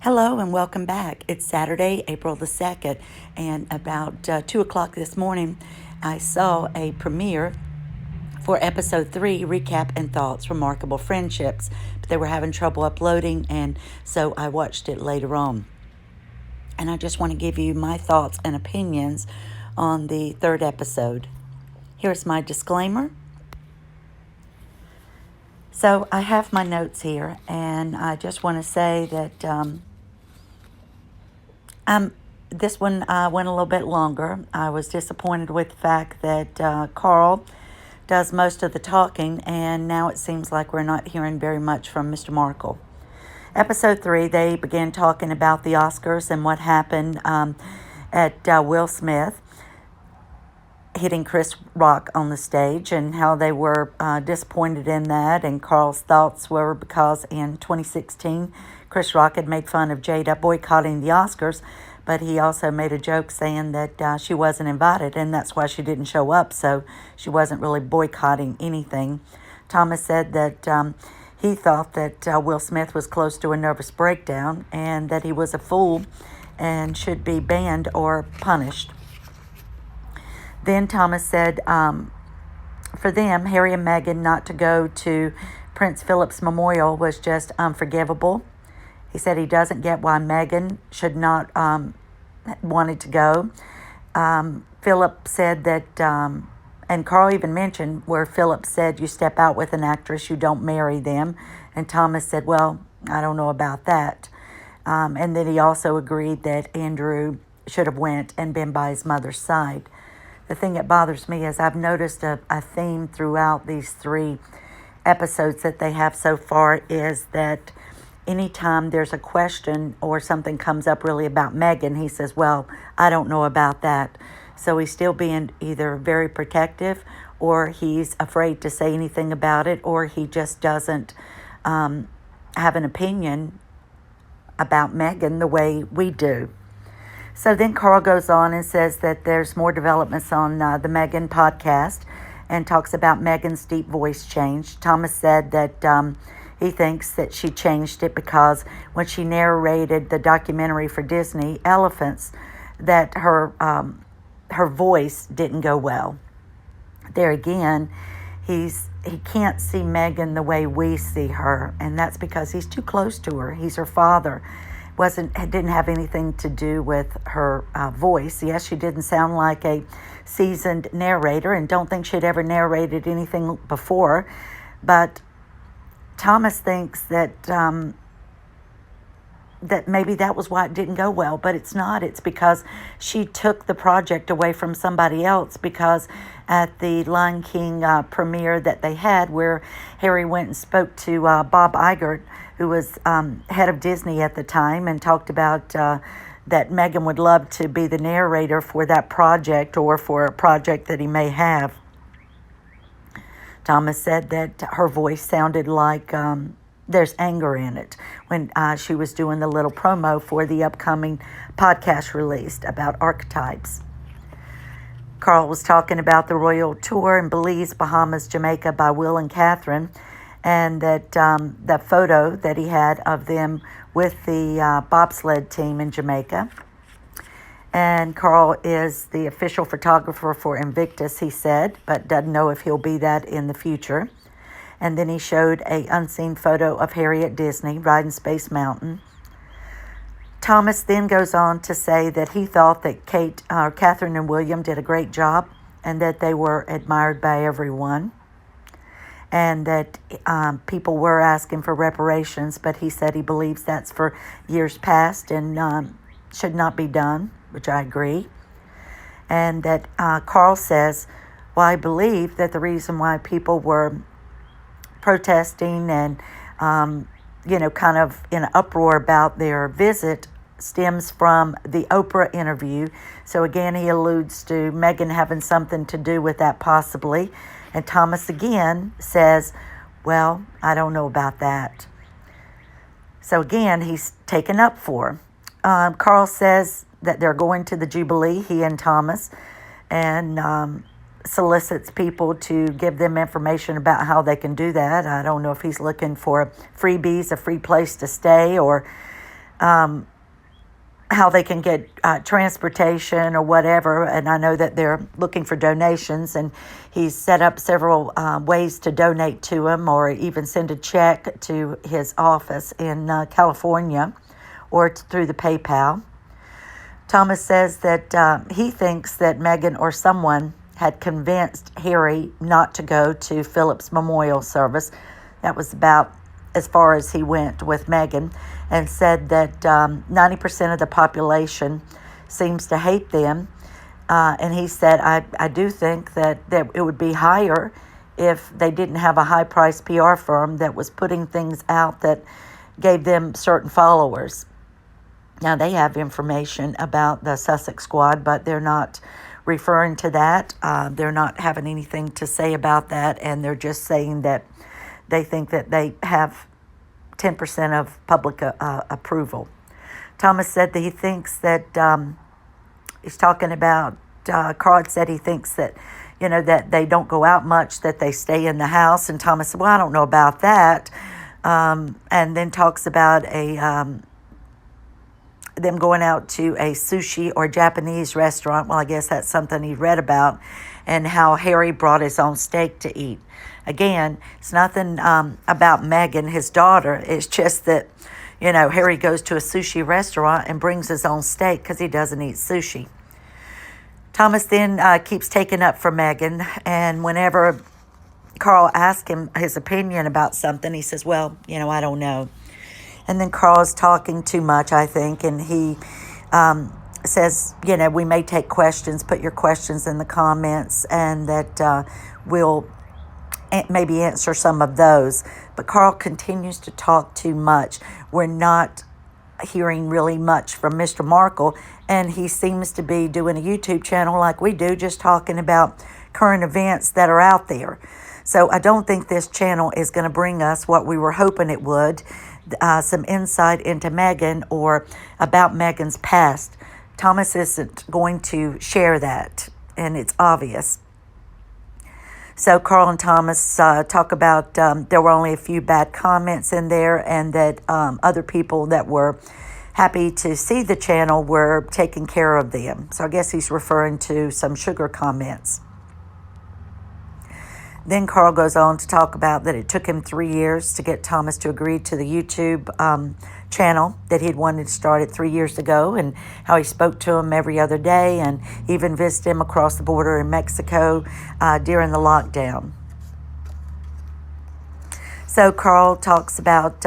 Hello and welcome back. It's Saturday, April the 2nd, and about 2 o'clock this morning, I saw a premiere for Ep.3, Recap and Thoughts, Remarkable Friendships, but they were having trouble uploading, and so I watched it later on. And I just want to give you my thoughts and opinions on the third episode. Here's my disclaimer. So I have my notes here, and I just want to say that this one went a little bit longer. I was disappointed with the fact that Carl does most of the talking, and now it seems like we're not hearing very much from Mr. Markle. Episode 3, they began talking about the Oscars and what happened at Will Smith hitting Chris Rock on the stage, and how they were disappointed in that. And Carl's thoughts were because in 2016, Chris Rock had made fun of Jada boycotting the Oscars, but he also made a joke saying that she wasn't invited, and that's why she didn't show up, so she wasn't really boycotting anything. Thomas said that he thought that Will Smith was close to a nervous breakdown and that he was a fool and should be banned or punished. Then Thomas said for them, Harry and Meghan not to go to Prince Philip's memorial was just unforgivable. He said he doesn't get why Meghan should not wanted to go. Philip said that, and Carl even mentioned where Philip said you step out with an actress, you don't marry them. And Thomas said, well, I don't know about that. And then he also agreed that Andrew should have went and been by his mother's side. The thing that bothers me is I've noticed a theme throughout these 3 episodes that they have so far is that anytime there's a question or something comes up really about Meghan, he says, well, I don't know about that. So he's still being either very protective, or he's afraid to say anything about it, or he just doesn't have an opinion about Meghan the way we do. So then Carl goes on and says that there's more developments on the Meghan podcast, and talks about Meghan's deep voice change. Thomas said that he thinks that she changed it because when she narrated the documentary for Disney, Elephants, that her voice didn't go well. There again, he can't see Meghan the way we see her, and that's because he's too close to her. He's her father. Didn't have anything to do with her voice. Yes, she didn't sound like a seasoned narrator, and don't think she'd ever narrated anything before, but Thomas thinks that that maybe that was why it didn't go well, but it's not. It's because she took the project away from somebody else, because at the Lion King premiere that they had, where Harry went and spoke to Bob Iger, who was head of Disney at the time, and talked about that Meghan would love to be the narrator for that project, or for a project that he may have. Thomas said that her voice sounded like there's anger in it when she was doing the little promo for the upcoming podcast released about archetypes. Carl was talking about the royal tour in Belize, Bahamas, Jamaica by Will and Catherine, and that the photo that he had of them with the bobsled team in Jamaica. And Carl is the official photographer for Invictus, he said, but doesn't know if he'll be that in the future. And then he showed a unseen photo of Harry at Disney riding Space Mountain. Thomas then goes on to say that he thought that Catherine and William did a great job, and that they were admired by everyone, and that people were asking for reparations, but he said he believes that's for years past and should not be done, which I agree. And that Carl says, well, I believe that the reason why people were protesting and, kind of in an uproar about their visit stems from the Oprah interview. So again, he alludes to Meghan having something to do with that possibly. And Thomas again says, well, I don't know about that. So again, he's taken up for. Carl says that they're going to the Jubilee, he and Thomas, and solicits people to give them information about how they can do that. I don't know if he's looking for freebies, a free place to stay, or how they can get transportation or whatever. And I know that they're looking for donations, and he's set up several ways to donate to him, or even send a check to his office in California, or through the PayPal. Thomas says that he thinks that Meghan or someone had convinced Harry not to go to Philip's memorial service. That was about as far as he went with Meghan, and said that 90% of the population seems to hate them. And he said, I do think that it would be higher if they didn't have a high-priced PR firm that was putting things out that gave them certain followers. Now, they have information about the Sussex Squad, but they're not referring to that. They're not having anything to say about that, and they're just saying that they think that they have 10% of public approval. Thomas said that he thinks that, he's talking about, Carl said he thinks that, that they don't go out much, that they stay in the house. And Thomas said, well, I don't know about that. And then talks about them going out to a sushi or Japanese restaurant. Well, I guess that's something he read about, and how Harry brought his own steak to eat. Again, it's nothing about Meghan, his daughter. It's just that, Harry goes to a sushi restaurant and brings his own steak because he doesn't eat sushi. Thomas then keeps taking up for Meghan, and whenever Carl asks him his opinion about something, he says, well, I don't know. And then Carl's talking too much, I think, and he says, we may take questions, put your questions in the comments, and that we'll maybe answer some of those. But Carl continues to talk too much. We're not hearing really much from Mr. Markle, and he seems to be doing a YouTube channel like we do, just talking about current events that are out there. So I don't think this channel is going to bring us what we were hoping it would, some insight into Meghan or about Meghan's past. Thomas isn't going to share that, and it's obvious. So Carl and Thomas talk about there were only a few bad comments in there, and that other people that were happy to see the channel were taking care of them. So I guess he's referring to some sugar comments. Then Carl goes on to talk about that it took him 3 years to get Thomas to agree to the YouTube channel that he'd wanted to start it 3 years ago, and how he spoke to him every other day and even visited him across the border in Mexico during the lockdown. So Carl talks about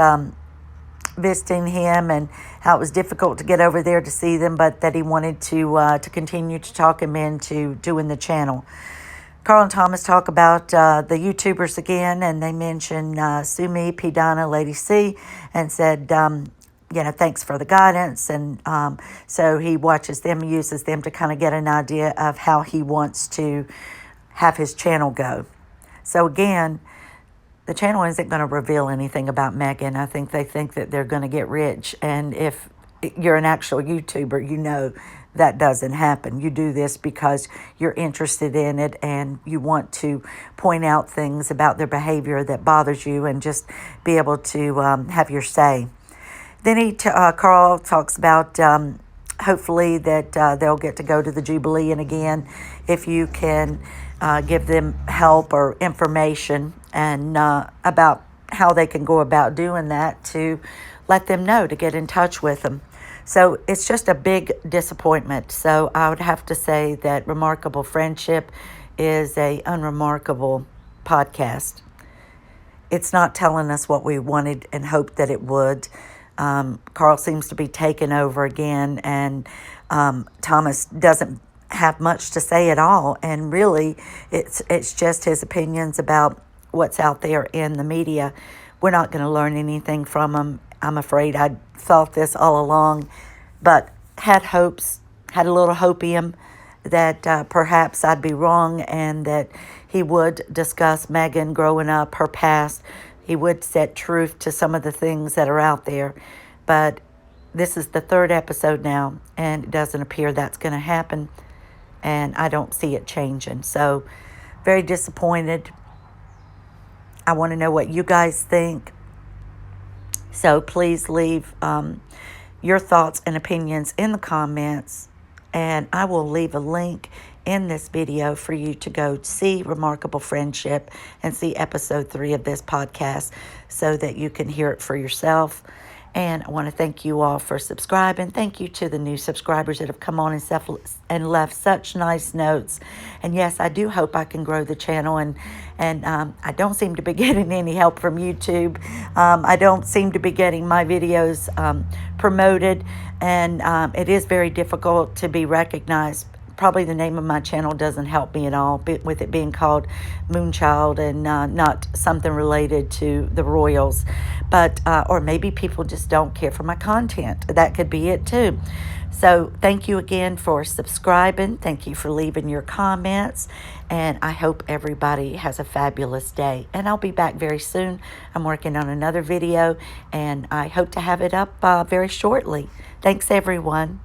visiting him and how it was difficult to get over there to see them, but that he wanted to continue to talk him into doing the channel. Carl and Thomas talk about the YouTubers again, and they mention Sumi, PDina, Lady C, and said, thanks for the guidance. And so he watches them, uses them to kind of get an idea of how he wants to have his channel go. So again, the channel isn't going to reveal anything about Meghan. I think they think that they're going to get rich. And if you're an actual YouTuber, that doesn't happen. You do this because you're interested in it and you want to point out things about their behavior that bothers you and just be able to have your say. Then Carl talks about hopefully that they'll get to go to the Jubilee, and again, if you can give them help or information and about how they can go about doing that, to let them know, to get in touch with them. So it's just a big disappointment. So I would have to say that Remarkable Friendship is a unremarkable podcast. It's not telling us what we wanted and hoped that it would. Carl seems to be taking over again, and Thomas doesn't have much to say at all. And really, it's just his opinions about what's out there in the media. We're not going to learn anything from him. I'm afraid. I thought this all along, but had hopes, had a little hopium that perhaps I'd be wrong, and that he would discuss Meghan growing up, her past. He would set truth to some of the things that are out there. But this is the 3rd episode now, and it doesn't appear that's going to happen, and I don't see it changing. So very disappointed. I want to know what you guys think. So please leave your thoughts and opinions in the comments, and I will leave a link in this video for you to go see Remarkable Friendship and see episode 3 of this podcast so that you can hear it for yourself. And I want to thank you all for subscribing. Thank you to the new subscribers that have come on and left such nice notes. And yes, I do hope I can grow the channel. And I don't seem to be getting any help from YouTube. I don't seem to be getting my videos promoted. And it is very difficult to be recognized. Probably the name of my channel doesn't help me at all, with it being called Moonchild and not something related to the royals. But or maybe people just don't care for my content. That could be it too. So thank you again for subscribing. Thank you for leaving your comments. And I hope everybody has a fabulous day. And I'll be back very soon. I'm working on another video, and I hope to have it up very shortly. Thanks, everyone.